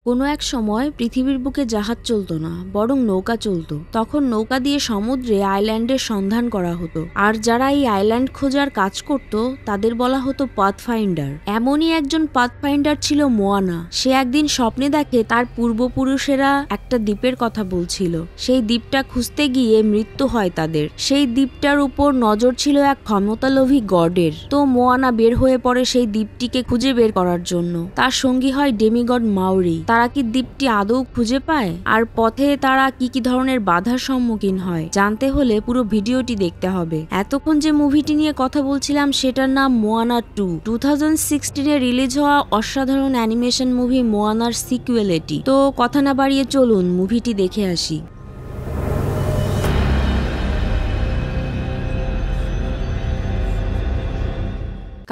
কোনো এক সময় পৃথিবীর বুকে জাহাজ চলতো না, বরং নৌকা চলতো। তখন নৌকা দিয়ে সমুদ্রে আইল্যান্ডের সন্ধান করা হতো, আর যারা এই আইল্যান্ড খোঁজার কাজ করত তাদের বলা হতো পাথফাইন্ডার। এমনই একজন পাথফাইন্ডার ছিল মোয়ানা। সে একদিন স্বপ্নে দেখে তার পূর্বপুরুষেরা একটা দ্বীপের কথা বলছিল। সেই দ্বীপটা খুঁজতে গিয়ে মৃত্যু হয় তাদের। সেই দ্বীপটার উপর নজর ছিল এক ক্ষমতালোভী গডের। তো মোয়ানা বের হয়ে পড়ে সেই দ্বীপটিকে খুঁজে বের করার জন্য। তার সঙ্গী হয় ডেমিগড মাউরি। তারা কি দ্বীপটি আদৌ খুঁজে পায়, আর পথে তারা কি কি ধরনের বাধার সম্মুখীন হয়, জানতে হলে পুরো ভিডিওটি দেখতে হবে। এতক্ষণ যে মুভিটি নিয়ে কথা বলছিলাম সেটার নাম মোয়ানা 2। 2016-এ রিলিজ হওয়া অসাধারণ অ্যানিমেশন মুভি মোয়ানার সিকুয়েল এটি। তো কথা না বাড়িয়ে চলুন মুভিটি দেখে আসি।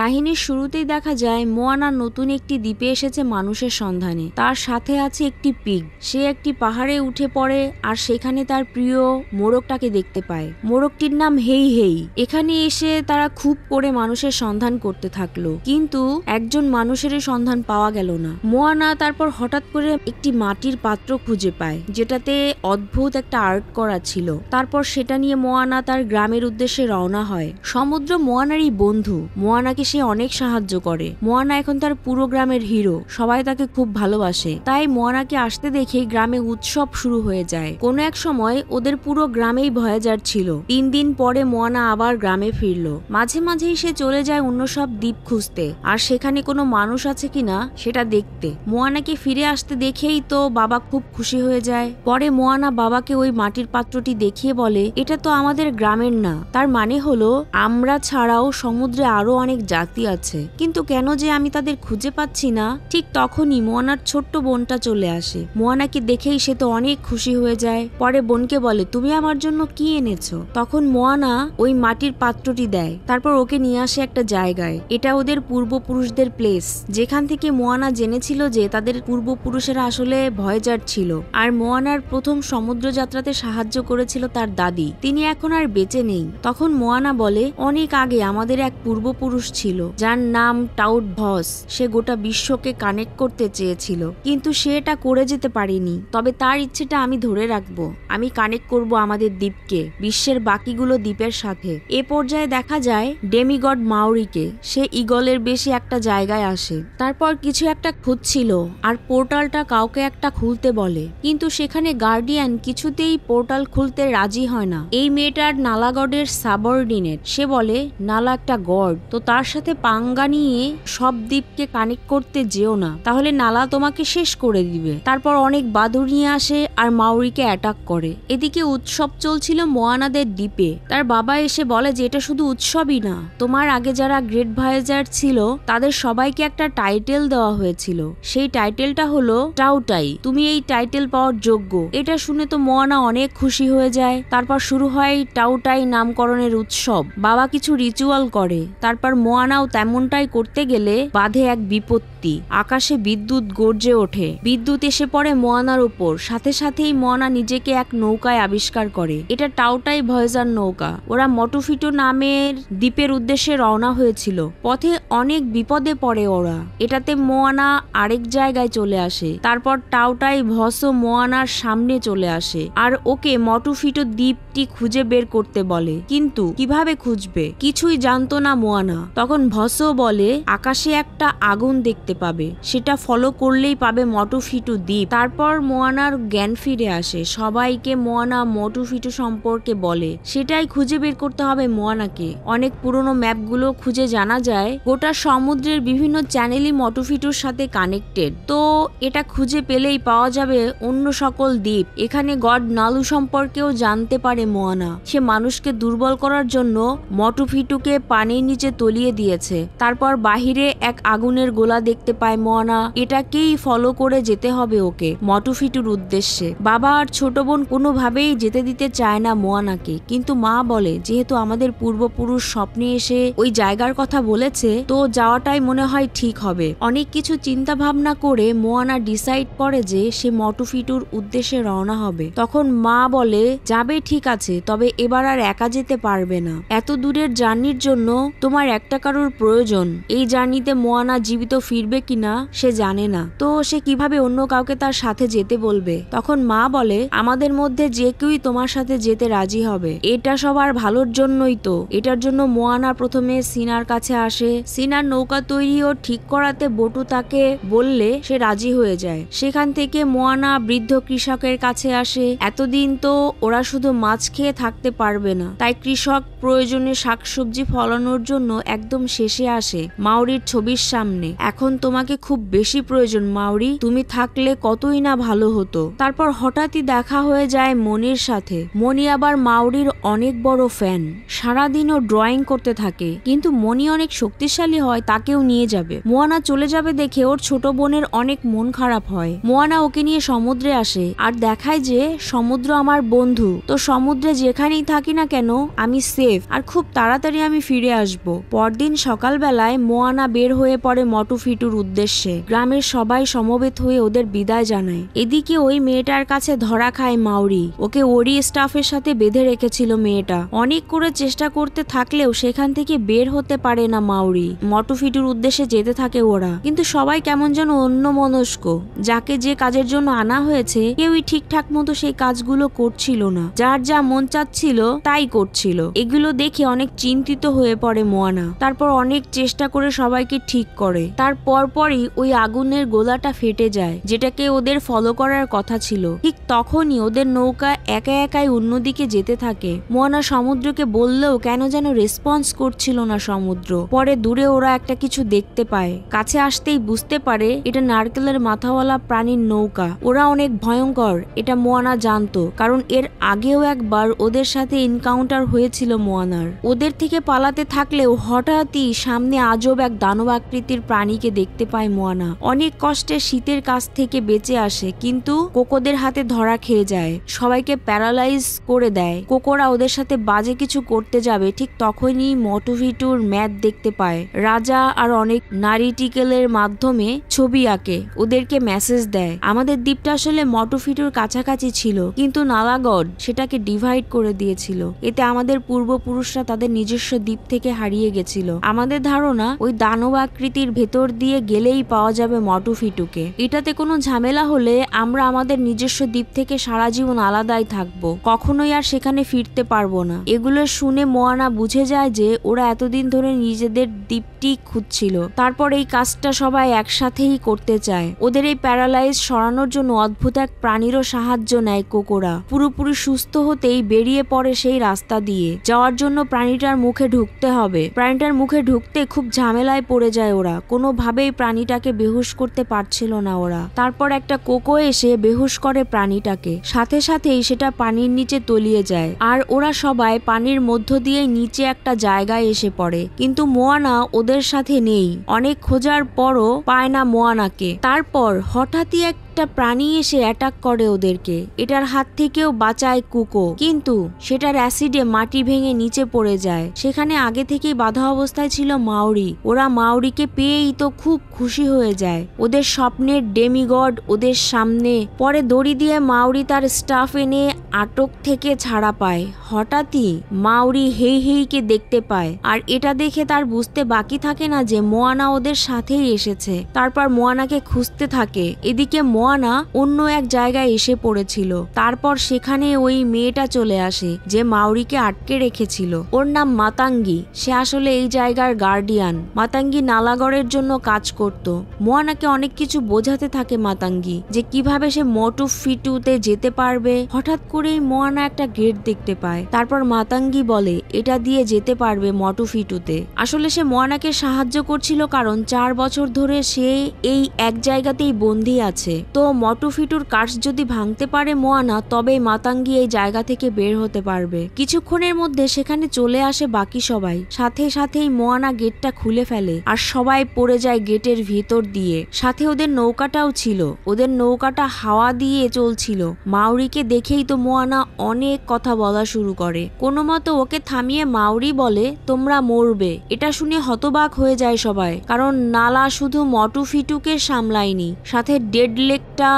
কাহিনীর শুরুতেই দেখা যায় মোয়ানা নতুন একটি দ্বীপে এসেছে মানুষের সন্ধানে। তার সাথে আছে একটি পিগ। সে একটি পাহাড়ে উঠে পড়ে আর সেখানে তার প্রিয় মোরগটাকে দেখতে পায়। মোরগটির নাম হেই হেই। এখানে এসে তারা খুব করে মানুষের সন্ধান করতে থাকলো, কিন্তু একজন মানুষেরই সন্ধান পাওয়া গেল না। মোয়ানা তারপর হঠাৎ করে একটি মাটির পাত্র খুঁজে পায়, যেটাতে অদ্ভুত একটা আর্ট করা ছিল। তারপর সেটা নিয়ে মোয়ানা তার গ্রামের উদ্দেশ্যে রওনা হয়। সমুদ্র মোয়ানারই বন্ধু। মোয়ানাকে সে অনেক সাহায্য করে। মোয়ানা এখন তার পুরো গ্রামের হিরো। সবাই তাকে খুব ভালোবাসে। তাই মোয়ানাকে আসতে দেখে গ্রামে উৎসব শুরু হয়ে যায়। কোনো এক সময় ওদের পুরো গ্রামেই ভয়েজার ছিল। 3 দিন পরে মোয়ানা আবার গ্রামে ফিরলো। মাঝে মাঝেই সে চলে যায় অন্য সব দ্বীপ খুঁজতে, আর সেখানে কোনো মানুষ আছে কিনা সেটা দেখতে। মোয়ানাকে ফিরে আসতে দেখেই তো বাবা খুব খুশি হয়ে যায়। পরে মোয়ানা বাবাকে ওই মাটির পাত্রটি দেখিয়ে বলে, এটা তো আমাদের গ্রামের না। তার মানে হলো আমরা ছাড়াও সমুদ্রে আরো অনেক জাতি আছে, কিন্তু কেন যে আমি তাদের খুঁজে পাচ্ছি না। ঠিক তখনই মোয়ানার ছোট্ট বোনটা চলে আসে। মোয়ানাকে দেখেই সে তো অনেক খুশি হয়ে যায়। পরে বোনকে বলে, তুমি আমার জন্য কি এনেছো? তখন মোয়ানা ওই মাটির পাত্রটি দেয়। তারপর ওকে নিয়ে আসে একটা জায়গায়। এটা ওদের পূর্বপুরুষদের প্লেস, যেখান থেকে মোয়ানা জেনেছিল যে তাদের পূর্বপুরুষেরা আসলে ভয়েজার ছিল, আর মোয়ানার প্রথম সমুদ্র যাত্রাতে সাহায্য করেছিল তার দাদি। তিনি এখন আর বেঁচে নেই। তখন মোয়ানা বলে, অনেক আগে আমাদের এক পূর্বপুরুষ ছিল যার নাম টাউট ভস। সে গোটা বিশ্বকে কানেক্ট করতে চেয়েছিল, কিন্তু সে এটা করে যেতে পারেনি। তবে তার ইচ্ছেটা আমি ধরে রাখবো। আমি কানেক্ট করব আমাদের দ্বীপকে বিশ্বের বাকিগুলো দ্বীপের সাথে। এ পর্যায়ে দেখা যায় ডেমিগড মাউরিকে। সে ইগলের বেশি একটা জায়গায় আসে। তারপর কিছু একটা খুঁজছিল, আর পোর্টালটা কাউকে একটা খুলতে বলে, কিন্তু সেখানে গার্ডিয়ান কিছুতেই পোর্টাল খুলতে রাজি হয় না। এই মেয়েটার নালা গডের সাবঅর্ডিনেট। সে বলে নালা একটা গড, তো তার সাথে পাঙ্গা নিয়ে সব দ্বীপকে কানেক্ট করতে যেও না, তাহলে নালা তোমাকে শেষ করে দিবে। তারপর অনেক বাদুড় নিয়ে আসে আর মাউরিকে অ্যাটাক করে। এদিকে উৎসব চলছিল মোয়ানাদের দ্বীপে। তার বাবা এসে বলে যে এটা শুধু উৎসবই না, তোমার আগে যারা গ্রেট ভয়েজার ছিল তাদের সবাইকে একটা টাইটেল দেওয়া হয়েছিল। সেই টাইটেলটা হলো টাউটাই। তুমি এই টাইটেল পাওয়ার যোগ্য। এটা শুনে তো মোয়ানা অনেক খুশি হয়ে যায়। তারপর শুরু হয় টাউটাই নামকরণের উৎসব। বাবা কিছু রিচুয়াল করে। তারপর মোয়ানাও তেমনটাই করতে গেলে বাধে এক বিপত্তি। আকাশে বিদ্যুৎ গর্জে ওঠে। বিদ্যুৎ এসে পড়ে মোয়ানার উপর। সাথে সাথেই মোয়ানা নিজেকে এক নৌকায় আবিষ্কার করে। এটা টাউটাই ভয়েজার নৌকা। ওরা মটুফিটো নামের দ্বীপের উদ্দেশ্যে রওনা হয়েছিল। পথে অনেক বিপদে পড়ে ওরা। এটাতে মোয়ানা আরেক জায়গায় চলে আসে। তারপর টাউটাই ভস মোয়ানার সামনে চলে আসে আর ওকে মটুফিটো দ্বীপটি খুঁজে বের করতে বলে। কিন্তু কিভাবে খুঁজবে কিছুই জানতো না মোয়ানা। তখন ভস বলে আকাশে একটা আগুন দেখতে পাবে, সেটা ফলো করলেই পাবে মটুফিটো দ্বীপ। তারপর মোয়ানার জ্ঞান ফিরে আসে। সবাইকে মোয়ানা মটুফিটো সম্পর্কে বলে। সেটাই খুঁজে বের করতে হবে মোয়ানাকে। অনেক পুরনো ম্যাপগুলো খুঁজে জানা যায় গোটা সমুদ্রের বিভিন্ন চ্যানেলই মটুফিটোর সাথে কানেক্টেড। তো এটা খুঁজে পেলেই পাওয়া যাবে অন্য সকল দ্বীপ। এখানে গড নালু সম্পর্কেও জানতে পারে মোয়ানা। সে মানুষকে দুর্বল করার জন্য মটুফিটোকে পানির নিচে তলিয়ে দিয়েছে। তারপর বাহিরে এক আগুনের গোলা দেখতে পায় মোয়ানা। এটাকেই ফলো করে যেতে হবে ওকে মটুফিটোর উদ্দেশ্যে। বাবা আর ছোট বোন কোনোভাবেই যেতে দিতে চায় না মোয়ানাকে, কিন্তু মা বলে যেহেতু আমাদের পূর্বপুরুষ স্বপ্নে এসে ওই জায়গার কথা বলেছে, তো যাওয়াটাই মনে হয় ঠিক হবে। অনেক কিছু চিন্তা ভাবনা করে মোয়ানা ডিসাইড করে যে সে মটুফিটোর উদ্দেশ্যে রওনা হবে। তখন মা বলে যাবে ঠিক আছে, তবে এবার আর একা যেতে পারবে না। এত দূরের জার্নির জন্য তোমার একটা কারোর প্রয়োজন। এই জার্নিতে মোয়ানা জীবিত ফিরবে কিনা সে জানে না, তো সে কিভাবে অন্য কাউকে তার সাথে যেতে বলবে। তখন মা বলে, আমাদের মধ্যে যে কেউই তোমার সাথে যেতে রাজি হবে, এটা সবার ভালোর জন্যই তো। এটার জন্য মোয়ানা প্রথমে সিনার কাছে আসে। সিনার নৌকা তৈরি ও ঠিক করাতে বটু তাকে বললে সে রাজি হয়ে যায়। সেখান থেকে মোয়ানা বৃদ্ধ কৃষকের কাছে আসে। এতদিন তো ওরা শুধু মাছ খেয়ে থাকতে পারবে না, তাই কৃষক প্রয়োজনে শাকসবজি ফলানোর জন্য একদম শেষে আসে মাউরির ছবির সামনে। এখন তোমাকে খুব বেশি প্রয়োজন মাউরি, তুমি থাকলে কতই না ভালো হতো। তারপর হঠাৎই দেখা হয়ে যায় মনির সাথে। মনি আবার মাউরির অনেক বড় ফ্যান, সারাদিনও ড্রয়িং করতে থাকে। কিন্তু মনি অনেক শক্তিশালী হয়, তাকেও নিয়ে যাবে। মোয়ানা চলে যাবে দেখে ওর ছোট বোনের অনেক মন খারাপ হয়। মোয়ানা ওকে নিয়ে সমুদ্রে আসে আর দেখায় যে সমুদ্র আমার বন্ধু, তো সমুদ্রে যেখানেই থাকি না কেন আমি সেফ, আর খুব তাড়াতাড়ি আমি ফিরে আসব। পরদিন সকালবেলায় মোয়ানা বের হয়ে পড়ে মটুফিটুর উদ্দেশ্যে। গ্রামের সবাই সমবেত হয়ে ওদের বিদায় জানায়। এদিকে ওই মেয়েটার কাছে ধরা খায় মাউরি। ওকে ওরি স্টাফের সাথে বেঁধে রেখেছিল মেয়েটা। অনেক করে চেষ্টা করতে থাকলেও সেখান থেকে বের হতে পারে না মাউরি। মটুফিটুর উদ্দেশ্যে যেতে থাকে ওরা, কিন্তু সবাই কেমন যেন অন্যমনস্ক। যাকে যে কাজের জন্য আনা হয়েছে কেউই ঠিকঠাক মতো সেই কাজগুলো করছিল না, যার যা মন চাচ্ছিল তাই করছিল। এগুলো দেখে অনেক চিন্তিত হয়ে পড়ে মোয়ানা। তারপর অনেক চেষ্টা করে সবাইকে ঠিক করে। তার পরপরই ওই আগুনের গোলাটা ফেটে যায়, যেটাকে ওদের ফলো করার কথা ছিল। ঠিক তখনই ওদের নৌকা একা একাই অন্যদিকে যেতে থাকে। মোয়ানা সমুদ্রকে বললেও কেন যেন রেসপন্স করছিল না সমুদ্র। পরে দূরে ওরা একটা কিছু দেখতে পায়। কাছে আসতেই বুঝতে পারে এটা নারকেলের মাথাওয়ালা প্রাণীর নৌকা। ওরা অনেক ভয়ঙ্কর, এটা মোয়ানা জানতো, কারণ এর আগেও একবার ওদের সাথে এনকাউন্টার হয়েছিল মোয়ানার। ওদের থেকে পালাতে থাকলেও হঠাৎই সামনে আজব এক দানব আকৃতির প্রাণীকে দেখতে পায় মোয়ানা। অনেক কষ্টে শীতের কাছ থেকে বেঁচে আসে, কিন্তু কোকোদের হাতে ধরা খেয়ে যায়, সবাইকে প্যারালাইজ করে দেয়। কোকোরা ওদের সাথে বাজে কিছু করতে যাবে, ঠিক তখনই মটুফিটুর ম্যাথ দেখতে পায়। রাজা আর অনেক নারিটিকেলের মাধ্যমে ছবি আঁকে, ওদেরকে মেসেজ দেয়। আমাদের দ্বীপটা আসলে মটুফিটুর কাছাকাছি ছিল, কিন্তু নালাগড় সেটাকে ডিভাইড করে দিয়েছিল। এতে আমাদের পূর্বপুরুষরা তাদের নিজস্ব দ্বীপ থেকে হারিয়ে গেছিল। আমাদের ধারণা ওই দানব আকৃতির ভেতর দিয়ে গেলেই পাওয়া যাবে মটুফিটুকে। এটাতে কোনো ঝামেলা হলে আমরা আমাদের নিজস্ব দ্বীপ থেকে সারা জীবন আলাদাই থাকবো, কখনোই আর সেখানে ফিরতে পারবো না। এগুলো শুনে মোয়ানা বুঝে যায় যে ওরা এতদিন ধরে নিজেদের দ্বীপটি খুঁজছিল। তারপর এই কাজটা সবাই একসাথেই করতে চায়। ওদের এই প্যারালাইজ সরানোর জন্য অদ্ভুত এক প্রাণীরও সাহায্য নেয় কোকোরা। পুরোপুরি সুস্থ হতেই বেরিয়ে পড়ে সেই রাস্তা দিয়ে। যাওয়ার জন্য প্রাণীটার মুখে ঢুকতে হবে। প্রাণীটার মুখে ঢুকতে খুব ঝামেলায় পড়ে যায় ওরা। কোনোভাবেই প্রাণীটাকে বেহুশ করতে পারছিল না ওরা। তারপর একটা কোকো এসে বেহুশ করে প্রাণীটাকে, সাথে সাথেই সেটা পানির নিচে তলিয়ে যায়। আর ওরা সবাই পানির মধ্য দিয়ে নিচে একটা জায়গায় এসে পড়ে, কিন্তু মোয়ানা ওদের সাথে নেই। অনেক খোঁজার পরও পায় না মোয়ানাকে। তারপর হঠাৎই একটা প্রাণী এসে অ্যাটাক করে ওদেরকে। এটার হাত থেকেও বাঁচায় কুকো, কিন্তু সেটার অ্যাসিডে মাটি ভেঙে নিচে পড়ে যায়। সেখানে আগে থেকেই বাধা অবস্থায় ছিল মাউরি। ওরা মাউরিকে পেয়েই তো খুব খুশি হয়ে যায়। ওদের স্বপ্নের ডেমিগড ওদের সামনে। পরে দড়ি দিয়ে মাউরি তার স্টাফ এনে আটক থেকে ছাড়া পায়। হঠাৎই মাউরি হেইকে দেখতে পায়, আর এটা দেখে তার বুঝতে বাকি থাকে না যে মোয়ানা ওদের সাথেই এসেছে। তারপর মোয়ানাকে খুঁজতে থাকে। এদিকে মোয়ানা অন্য এক জায়গায় এসে পড়েছিল। তারপর সেখানে ওই মেয়েটা চলে আসে যে মাউরিকে আটকে রেখেছিল। ওর নাম মাতাঙ্গি। সে আসলে এই জায়গার গার্ডিয়ান। মাতাঙ্গি নালাগড়ের জন্য কাজ করত। মোয়ানাকে অনেক কিছু বোঝাতে থাকে মাতাঙ্গি, যে কিভাবে সে মটুফিটুতে যেতে পারবে। হঠাৎ করেই মোয়ানা একটা গেট দেখতে পায়। তারপর মাতাঙ্গি বলে এটা দিয়ে যেতে পারবে মটুফিটুতে। আসলে সে মোয়ানাকে সাহায্য করছিল, কারণ 4 বছর ধরে সে এই এক জায়গাতেই বন্দী আছে। তো মটুফিটুর কার্স যদি ভাঙতে পারে মোয়ানা, তবেই মাতাঙ্গি এই জায়গা থেকে বের হতে পারবে। কিছুক্ষণের মধ্যে সেখানে চলে আসে বাকি সবাই। সাথে সাথেই মোয়ানা গেটটা খুলে ফেলে, আর সবাই পড়ে যায় গেটের ভিতর দিয়ে। সাথে ওদের নৌকাটাও ছিল। ওদের নৌকাটা হাওয়া দিয়ে চলছিল। মাউরিকে দেখেই তো মোয়ানা অনেক কথা বলা শুরু করে। কোনো মতো ওকে থামিয়ে মাউরি বলে তোমরা মরবে। এটা শুনে হতবাক হয়ে যায় সবাই, কারণ নালা শুধু মটুফিটুকে সামলায়নি, সাথে ডেড লেগ একটা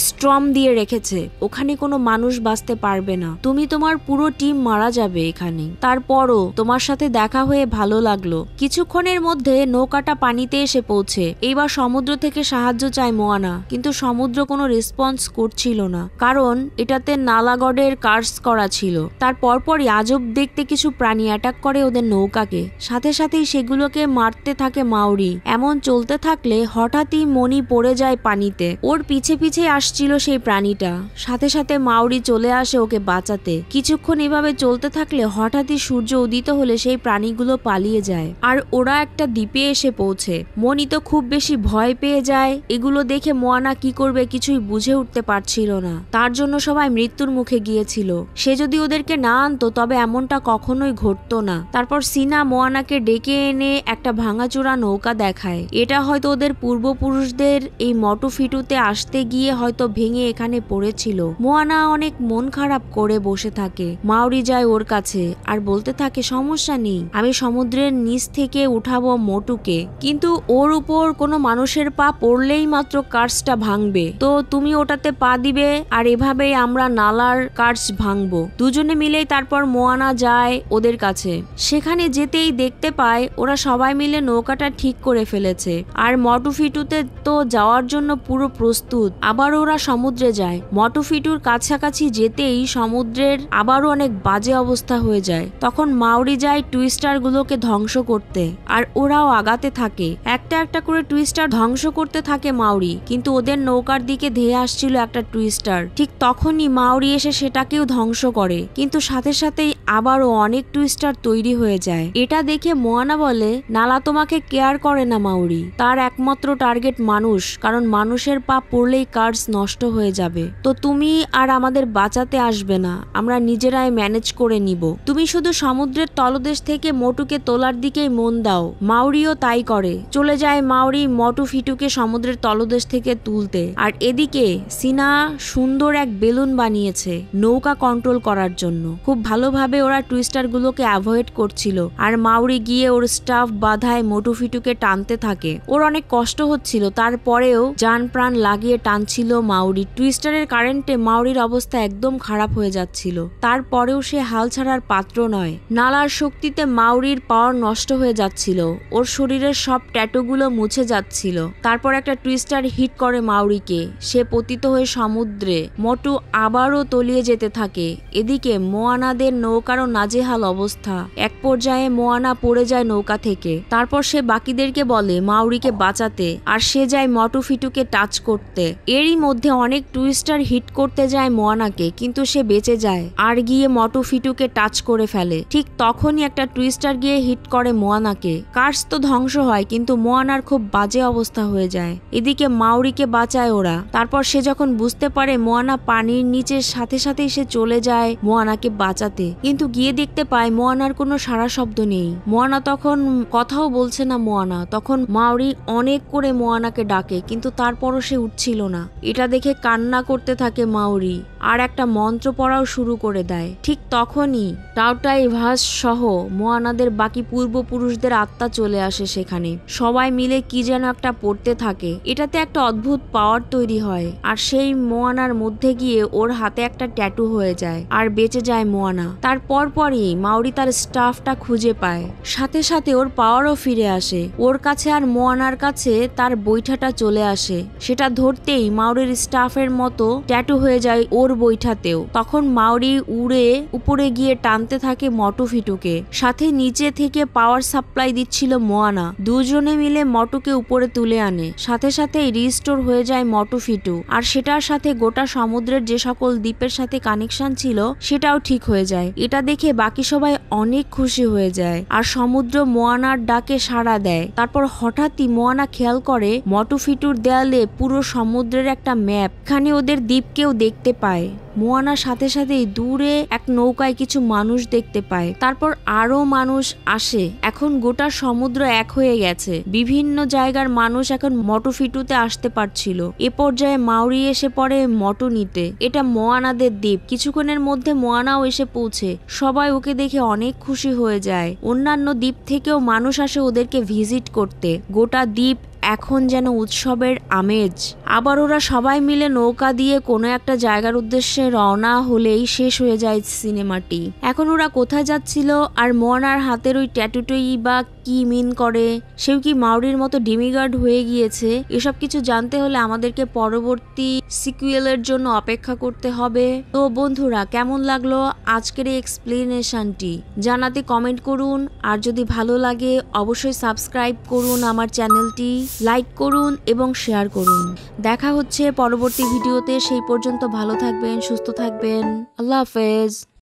স্ট্রম দিয়ে রেখেছে, ওখানে কোনো মানুষ বাঁচতে পারবে না, তুমি তোমার পুরো টিম মারা যাবে এখানে। তারপরও তোমার সাথে দেখা হয়ে ভালো লাগলো। কিছুক্ষণের মধ্যে নৌকাটা পানিতে এসে পৌঁছে। এইবার সমুদ্র থেকে সাহায্য চায় মোয়ানা, কিন্তু সমুদ্র কোনো রেসপন্স করছিল না, কারণ এটাতে নালাগডের কার্স করা ছিল। তার পরপরই আজব দেখতে কিছু প্রাণী অ্যাটাক করে ওদের নৌকাকে, সাথে সাথেই সেগুলোকে মারতে থাকে মাউরি। এমন চলতে থাকলে হঠাৎই মনি পড়ে যায় পানিতে। ওর পিছে পিছে আসছিল সেই প্রাণীটা, সাথে সাথে মাউরি চলে আসে ওকে বাঁচাতে। কিছুক্ষণ এভাবে চলতে থাকলে হঠাৎই সূর্য উদিত হলে সেই প্রাণীগুলো পালিয়ে যায়, আর ওরা একটা দ্বীপে এসে পৌঁছে। মনি তো খুব বেশি ভয় পেয়ে যায়। এগুলো দেখে মোয়ানা কি করবে কিছুই বুঝে উঠতে পারছিল না। তার জন্য সবাই মৃত্যুর মুখে গিয়েছিল। সে যদি ওদেরকে না আনতো তবে এমনটা কখনোই ঘটতো না। তারপর সিনা মোয়ানাকে ডেকে এনে একটা ভাঙাচোরা নৌকা দেখায়। এটা হয়তো ওদের পূর্বপুরুষদের এই মটুফিটুতে আসতে গিয়ে হয়তো ভেঙে এখানে পড়েছিল। মোয়ানা অনেক মন খারাপ করে বসে থাকে। মাউরি যায় ওর কাছে আর বলতে থাকে, সমস্যা নেই, আমি সমুদ্রের নিচ থেকে উঠাবো মোটুকে, কিন্তু ওর উপর কোনো মানুষের পা পড়লেই মাত্র কার্সটা ভাঙবে, তো তুমি ওটাতে পা দিবে আর এভাবেই আমরা নালার কার্স ভাঙবো। দুজনে মিলেই তারপর মোয়ানা যায় ওদের কাছে। সেখানে যেতেই দেখতে পায় ওরা সবাই মিলে নৌকাটা ঠিক করে ফেলেছে, আর মটুফিটুতে তো যাওয়ার জন্য পুরো প্রস্তুত। আবার ওরা সমুদ্রে যায়। মটুফিটুর কাছাকাছি যেতেই সমুদ্রের আবারও অনেক বাজে অবস্থা হয়ে যায়। তখন মাউরি যায় টুইস্টার গুলোকে ধ্বংস করতে, আর ওরাও আগাতে থাকে। একটা একটা করে টুইস্টার ধ্বংস করতে থাকে মাউরি, কিন্তু ওদের নৌকার দিকে ধেয়ে আসছিল একটা টুইস্টার। ঠিক তখনই মাউরি এসে সেটাকেও ধ্বংস করে, কিন্তু সাথে সাথেই আবারও অনেক টুইস্টার তৈরি হয়ে যায়। এটা দেখে মোয়ানা বলে, নালা তোমাকে কেয়ার করে না মাউরি, তার একমাত্র টার্গেট মানুষ, কারণ মানুষের পা পড়লেই কার্স নষ্ট হয়ে যাবে। তো তুমি আর আমাদের বাঁচাতে আসবে না, আমরা নিজেরাই ম্যানেজ করে নিব। তুমি শুধু সমুদ্রের তলদেশ থেকে মোটুকে তোলার দিকেই মন দাও। মাউরিও তাই করে। চলে যায় মাউরি মটুফিটুকে সমুদ্রের তলদেশ থেকে তুলতে। আর এদিকে সিনা সুন্দর এক বেলুন বানিয়েছে নৌকা কন্ট্রোল করার জন্য। খুব ভালোভাবে ওরা টুইস্টার গুলোকে অ্যাভয়েড করছিল, আর মাউরি গিয়ে ওর স্টাফ বাধায় মটুফিটুকে টানতে থাকে। ওর অনেক কষ্ট হচ্ছিল, তারপরেও জান প্রাণ লাগিয়ে টানছিল মাউরি। টুইস্টারের কারেন্টে মাউরির অবস্থা একদম খারাপ হয়ে যাচ্ছিল, তারপরেও সে হাল ছাড়ার পাত্র নয়। নালার শক্তিতে মাউরির পাওয়ার নষ্ট হয়ে যাচ্ছিল, ওর শরীরের সব ট্যাটুগুলো মুছে যাচ্ছিল। তারপর একটা টুইস্টার হিট করে মাউরিকে, সে পতিত হয়ে সমুদ্রে। মটু আবারও তলিয়ে যেতে থাকে। এদিকে মোয়ানাদের নৌকারও নাজেহাল অবস্থা। এক পর্যায়ে মোয়ানা পড়ে যায় নৌকা থেকে। তারপর সে বাকিদেরকে বলে মাউরিকে বাঁচাতে, আর সে যায় মটুফিটুকে টাচ করতে। এরই মধ্যে অনেক টুইস্টার হিট করতে যায় মোয়ানাকে, কিন্তু সে বেঁচে যায় আর গিয়ে মটুফিটুকে টাচ করে ফেলে। ঠিক তখনই একটা টুইস্টার গিয়ে হিট করে মোয়ানাকে। কার্স তো ধ্বংস হয়, কিন্তু মোয়ানার খুব বাজে অবস্থা হয়ে যায়। এদিকে মাউরিকে বাঁচায় ওরা। তারপর সে যখন বুঝতে পারে মোয়ানা পানির নিচে, সাথে সাথেই সে চলে যায় মোয়ানাকে বাঁচাতে, কিন্তু গিয়ে দেখতে পায় মোয়ানার কোনো সাড়া শব্দ নেই। মোয়ানা তখন কথাও বলছে না। মোয়ানা তখন মাউরি অনেক করে মোয়ানাকে ডাকে, কিন্তু তারপরও সে উঠছিল না। এটা দেখে কান্না করতে থাকে মাউরি, আর একটা মন্ত্র পড়াও শুরু করে দেয়। ঠিক তখনই টাউটাই ভাস সহ মোয়ানাদের বাকি পূর্বপুরুষদের আত্মা চলে আসে সেখানে। সবাই মিলে কি যেন একটা পড়তে থাকে। এটাতে একটা অদ্ভুত পাওয়ার তৈরি হয়, আর সেই মোয়ানার মধ্যে গিয়ে ওর হাতে একটা ট্যাটু হয়ে যায়, আর বেঁচে যায় মোয়ানা। তার পরপরই মাউরি তার স্টাফটা খুঁজে পায়, সাথে সাথে ওর পাওয়ারও ফিরে আসে ওর কাছে। আর মোয়ানার কাছে তার বৈঠাটা চলে আসে। সেটা ধরতেই মাউরির স্টাফের মতো ট্যাটু হয়ে যায় ওর বৈঠাতেও। তখন মাউরি উড়ে উপরে গিয়ে টানতে থাকে মটুফিটুকে, সাথে নিচে থেকে পাওয়ার সাপ্লাই দিচ্ছিল মোয়ানা। দুজনে মিলে মটুকে উপরে তুলে আনে, সাথে সাথেই রিস্টোর হয়ে যায় মটুফিটু। আর সেটার সাথে গোটা সমুদ্রের যে সকল দ্বীপের সাথে কানেকশন ছিল সেটাও ঠিক হয়ে যায়। এটা দেখে বাকি সবাই অনেক খুশি হয়ে যায়, আর সমুদ্র মোয়ানার ডাকে সাড়া দেয়। তারপর হঠাৎই মোয়ানা খেয়াল করে মটুফিটুর দেয়ালে পুরো সমুদ্রের একটা ম্যাপ। এখানে ওদের দ্বীপকেও দেখতে পায়। মোয়ানার সাথে সাথেই দূরে এক নৌকায় কিছু মানুষ দেখতে পায়। তারপর আরো মানুষ আসে। এখন গোটা সমুদ্র এক হয়ে গেছে। বিভিন্ন জায়গার মানুষ এখন মটুফিটুতে আসতে পারছিল। এ পর্যায়ে মাউরি এসে পড়ে মটু নিতে। এটা মোয়ানাদের দ্বীপ। কিছুক্ষণের মধ্যে মোয়ানাও এসে পৌঁছে। সবাই ওকে দেখে অনেক খুশি হয়ে যায়। অন্যান্য দ্বীপ থেকেও মানুষ আসে ওদেরকে ভিজিট করতে। গোটা দ্বীপ এখন যেন উৎসবের আমেজ। আবার ওরা সবাই মিলে নৌকা দিয়ে কোনো একটা জায়গার উদ্দেশ্যে রওনা হলেই শেষ হয়ে যায় সিনেমাটি। এখন ওরা কোথায় যাচ্ছিল আর মোয়ানার হাতের ওই ট্যাটুটোই বা কি মিন করে, সেও কি মাউরির মতো ডিমিগার্ড হয়ে গিয়েছে? এসব কিছু জানতে হলে আমাদেরকে পরবর্তী সিকুয়েলের জন্য অপেক্ষা করতে হবে। তো বন্ধুরা, কেমন লাগলো আজকের এই এক্সপ্লেনেশনটি জানাতে কমেন্ট করুন। আর যদি ভালো লাগে অবশ্যই সাবস্ক্রাইব করুন আমার চ্যানেলটি, লাইক করুন এবং শেয়ার করুন। দেখা হচ্ছে পরবর্তী ভিডিওতে। সেই পর্যন্ত ভালো থাকবেন, সুস্থ থাকবেন। আল্লাহ হাফেজ।